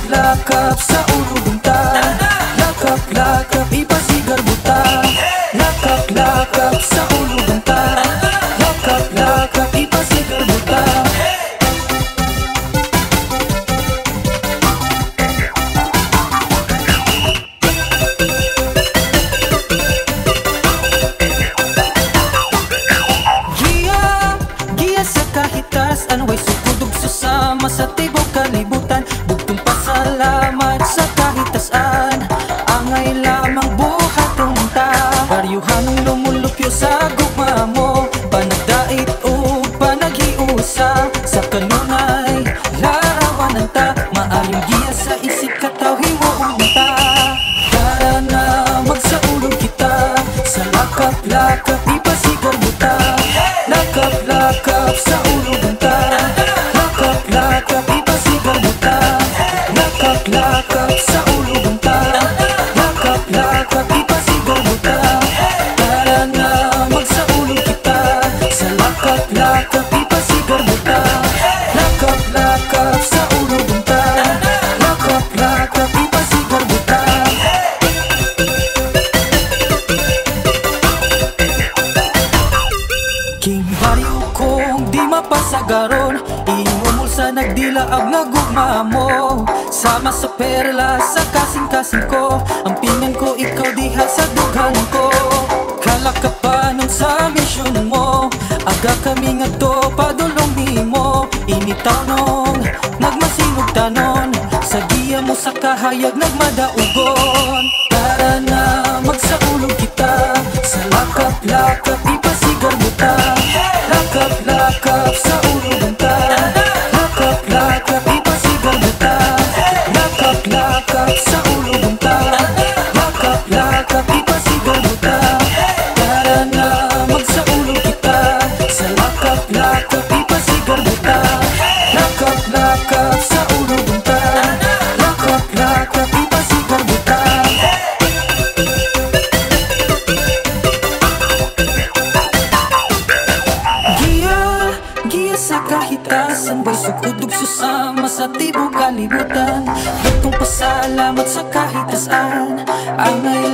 Lakap-lakap sa ulubuntan, lakap-lakap ipasigar buta. Lakap-lakap sa ulubuntan, lakap-lakap ipasigar buta. Giya sa kahitasan, way sukudog susama sa tibok kalibutan. Bugtong pasalamat sa kahitasan, angay lamang buhaton ta. Baryuhanong lumulupyo sa gugma mo, panagdait o panaghiusa. Sa kanunay, larawanan ta, maayong giya sa isip kataw himuon ta. Para na magsaulog kita, sa lakap-lakap ipasigar buta. Lakap-lakap sa ulubuntan, lakap-lakap ipasigar buta. Lakap-lakap sa ulubuntan, lakap-lakap ipasigar buta. Para na magsaulog kita, sa lakap-lakap ipasigar buta. Lakap-lakap sa ulubuntan, lakap-lakap ipasigar buta. King baryo kong di mapasagaron, iumul sa nagdilaag nga gugma mo. Sama sa perla sa kasing-kasing ko, ang pingan ko ikaw diha sa dughan ko. Kalakapanon sa misyon mo, aga kami nga to padulong nimo. Initaw nung nagmasinog tanon, sa giya mo sa kahayag nagmadaugon. Para na magsaulog kita, sa lakap-lakap ipasigar buta. Lakap-lakap sa ulubuntan, lakap-lakap ipasigar buta. Lakap-lakap sa ulubuntan, lakap-lakap ipasigar buta. Para na magsaulog kita, sa lakap-lakap ipasigar buta. Lakap-lakap sa ulubuntan, lakap-lakap ipasigar buta. Giya sa kahitasan, bay sukudog susama sa tibok kalibutan. Bugtong pasalamat sa kahitasan, angay